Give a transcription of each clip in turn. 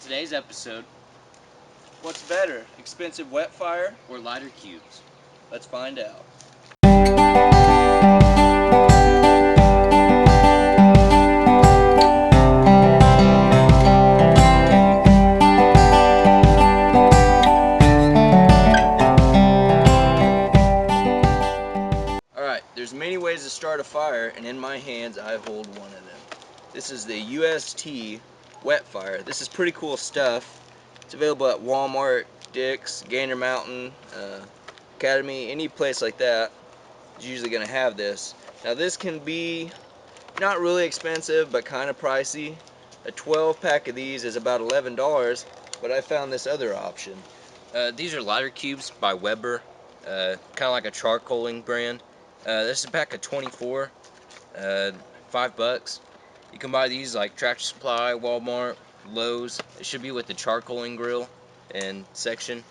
today's episode, what's better, expensive Wetfire or lighter cubes? Let's find out. Alright, there's many ways to start a fire, and in my hands I hold one of them. This is the UST Wetfire. This is pretty cool stuff. It's available at Walmart, Dick's, Gander Mountain, Academy, any place like that is usually going to have this. Now this can be not really expensive, but kind of pricey. A 12 pack of these is about $11, but I found this other option. These are lighter cubes by Weber, kind of like a charcoaling brand. This is a pack of 24, $5. You can buy these like Tractor Supply, Walmart, Lowe's. It should be with the charcoaling grill and section.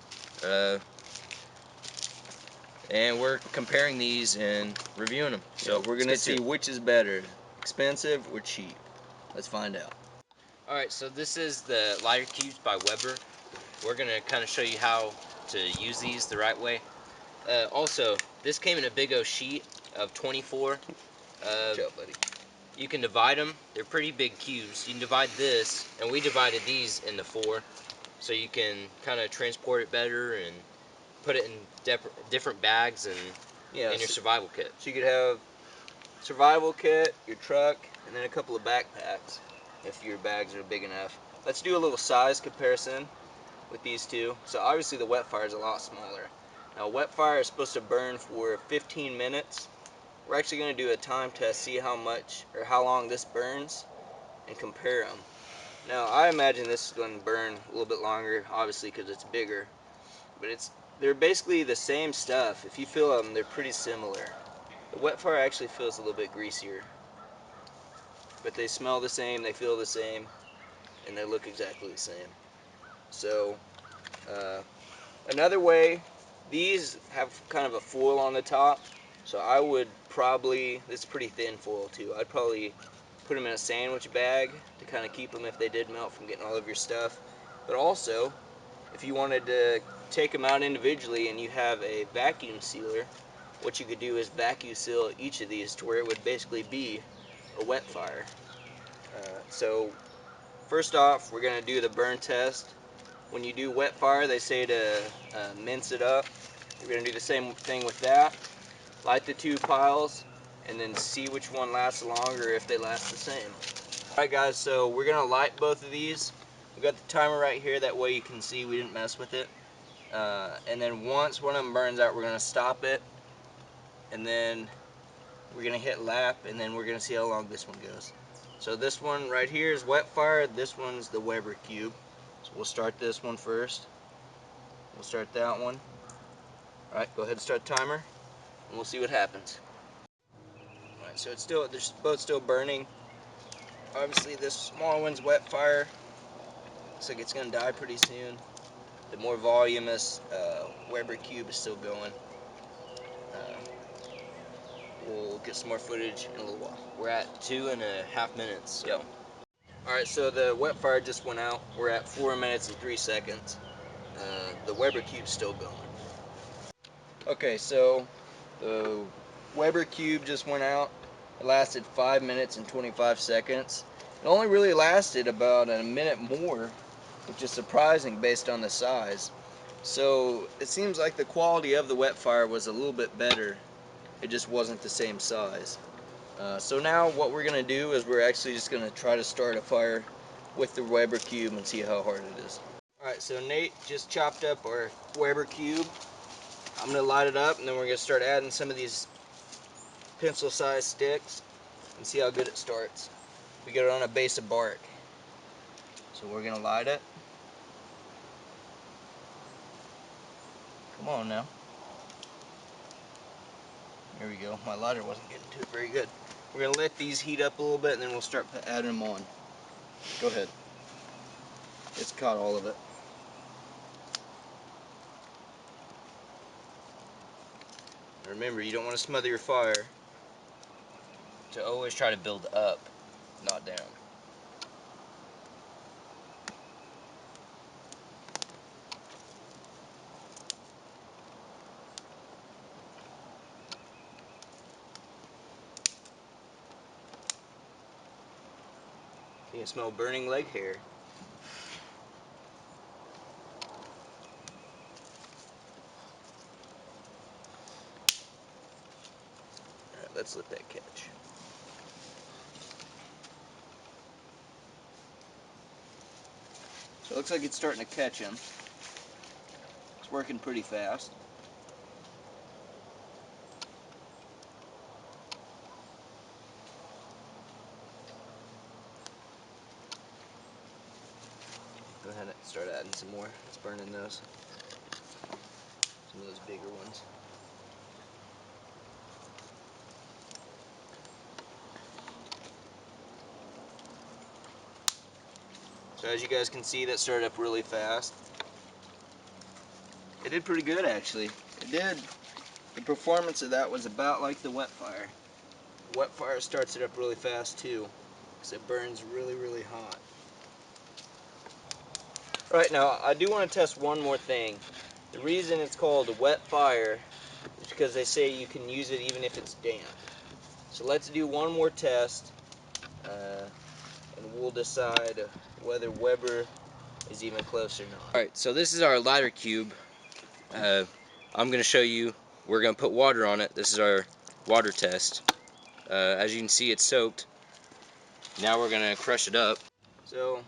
And we're comparing these and reviewing them. So we're going to see which is better, expensive or cheap. Let's find out. Alright, so this is the lighter cubes by Weber. We're going to kind of show you how to use these the right way. Also, this came in a big old sheet of 24. Good job, buddy. You can divide them. They're pretty big cubes. You can divide this, and we divided these into 4, so you can kind of transport it better and put it in different bags and in your survival kit. So you could have survival kit, your truck, and then a couple of backpacks if your bags are big enough. Let's do a little size comparison with these two. So obviously the Wetfire is a lot smaller. Now Wetfire is supposed to burn for 15 minutes. We're actually going to do a time test, see how much or how long this burns, and compare them. Now I imagine this is going to burn a little bit longer, obviously because it's bigger, but they're basically the same stuff. If you feel them, they're pretty similar. The Wetfire actually feels a little bit greasier, but they smell the same, they feel the same, and they look exactly the same. So another way, these have kind of a foil on the top, so I would probably, this is pretty thin foil too, I'd probably put them in a sandwich bag to kind of keep them if they did melt from getting all of your stuff. But also, if you wanted to take them out individually and you have a vacuum sealer, what you could do is vacuum seal each of these to where it would basically be a Wetfire. So first off, we're going to do the burn test. When you do Wetfire, they say to mince it up. We're going to do the same thing with that. Light the 2 piles and then see which one lasts longer, if they last the same. Alright guys, so we're going to light both of these. We've got the timer right here, that way you can see we didn't mess with it. And then once one of them burns out, we're going to stop it. And then we're going to hit lap, and then we're going to see how long this one goes. So this one right here is Wetfire, this one's the Weber cube. So we'll start this one first. We'll start that one. Alright, go ahead and start the timer, and we'll see what happens. Alright, so they're both still burning. Obviously this small one's Wetfire. Looks like it's going to die pretty soon. The more voluminous Weber cube is still going. We'll get some more footage in a little while. We're at 2.5 minutes. So. Yep. Alright, so the Wetfire just went out. We're at 4 minutes and 3 seconds. The Weber cube's still going. Okay, so the Weber cube just went out. It lasted 5 minutes and 25 seconds. It only really lasted about a minute more, which is surprising based on the size. So it seems like the quality of the Wetfire was a little bit better. It just wasn't the same size. So now what we're going to do is we're actually just going to try to start a fire with the Weber cube and see how hard it is. Alright, so Nate just chopped up our Weber cube. I'm going to light it up, and then we're going to start adding some of these pencil-sized sticks and see how good it starts. We got it on a base of bark. So we're going to light it. Come on now. Here we go. My lighter wasn't getting to it very good. We're going to let these heat up a little bit, and then we'll start adding them on. Go ahead. It's caught all of it. Remember, you don't want to smother your fire. To always try to build up, not down. can smell burning leg hair. Alright, let's let that catch. So it looks like it's starting to catch him. It's working pretty fast. Go ahead and start adding some more. It's burning those. Some of those bigger ones. So as you guys can see, that started up really fast. It did pretty good actually. It did. The performance of that was about like the Wetfire. Wetfire starts it up really fast too, because it burns really, really hot. Right, now I do want to test one more thing. The reason it's called a Wetfire is because they say you can use it even if it's damp. So let's do one more test, and we'll decide whether Weber is even close or not. Alright, so this is our lighter cube. I'm going to show you, we're going to put water on it. This is our water test. As you can see, it's soaked. Now we're going to crush it up. So,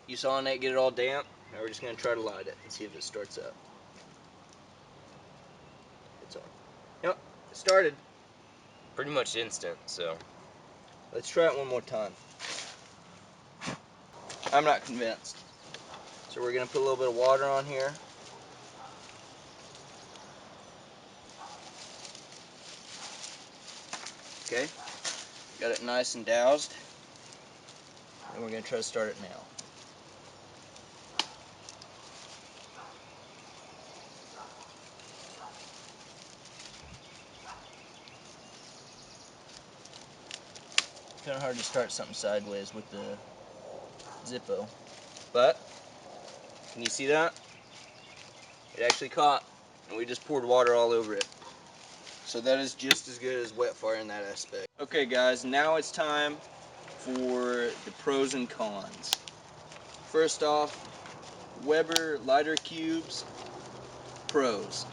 you saw Nate get it all damp. Now we're just going to try to light it and see if it starts up. It's on. Yep, it started. Pretty much instant, so. Let's try it one more time. I'm not convinced. So we're going to put a little bit of water on here. Okay, got it nice and doused. And we're going to try to start it now. Kind of hard to start something sideways with the Zippo. But, can you see that? It actually caught, and we just poured water all over it. So that is just as good as Wetfire in that aspect. Okay guys, now it's time for the pros and cons. First off, Weber lighter cubes, pros.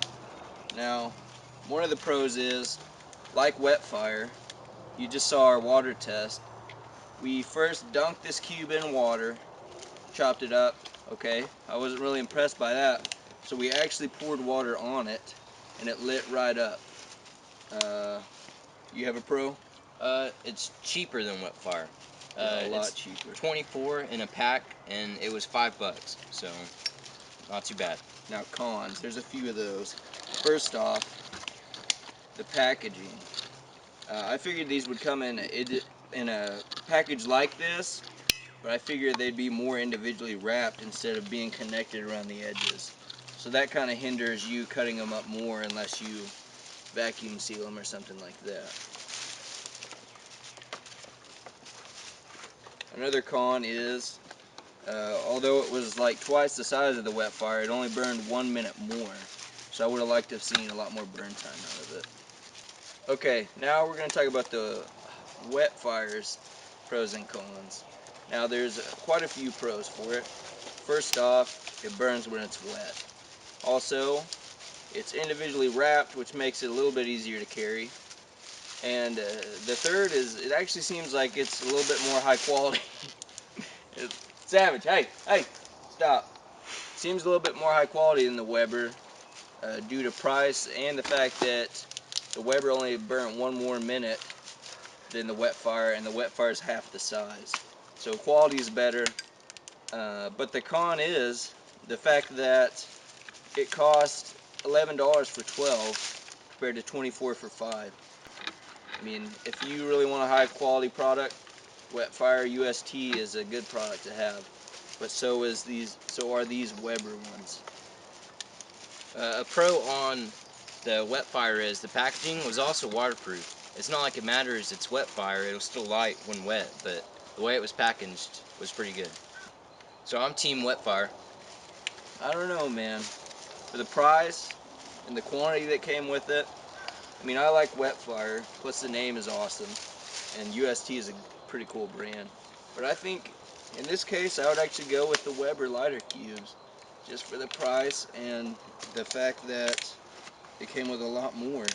Now, one of the pros is, like Wetfire, you just saw our water test. We first dunked this cube in water, chopped it up, okay? I wasn't really impressed by that. So we actually poured water on it, and it lit right up. You have a pro? It's cheaper than Wetfire. A lot it's cheaper. 24 in a pack, and it was $5, so not too bad. Now cons, there's a few of those. First off, the packaging. I figured these would come in a package like this, but I figured they'd be more individually wrapped instead of being connected around the edges. So that kind of hinders you cutting them up more unless you vacuum seal them or something like that. Another con is, although it was like twice the size of the Wetfire, it only burned 1 minute more. So I would have liked to have seen a lot more burn time out of it. Okay, now we're going to talk about the Wetfire's pros and cons. Now there's quite a few pros for it. First off, it burns when it's wet. Also, it's individually wrapped, which makes it a little bit easier to carry. And the third is, it actually seems like it's a little bit more high quality. Savage, hey, stop. Seems a little bit more high quality than the Weber due to price and the fact that the Weber only burnt 1 more minute than the Wetfire, and the Wetfire is half the size. So quality is better, but the con is the fact that it costs $11 for 12 compared to 24 for 5. I mean, if you really want a high quality product, Wetfire UST is a good product to have, but so are these Weber ones. A pro on the Wetfire is the packaging was also waterproof. It's not like it matters it's Wetfire, it'll still light when wet, but the way it was packaged was pretty good. So I'm team Wetfire. I don't know, man. For the price and the quantity that came with it, I mean, I like Wetfire, plus the name is awesome, and UST is a pretty cool brand. But I think in this case, I would actually go with the Weber lighter cubes, just for the price and the fact that it came with a lot more.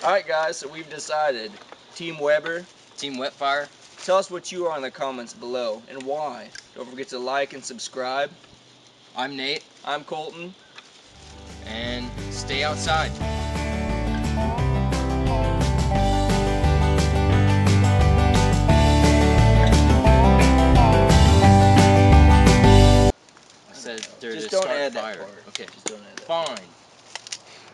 All right, guys. So we've decided, Team Weber. Team Wetfire. Tell us what you are in the comments below and why. Don't forget to like and subscribe. I'm Nate, I'm Colton. and stay outside. I said there's Just a don't start add fire. that part. Okay, Just don't add that. fine.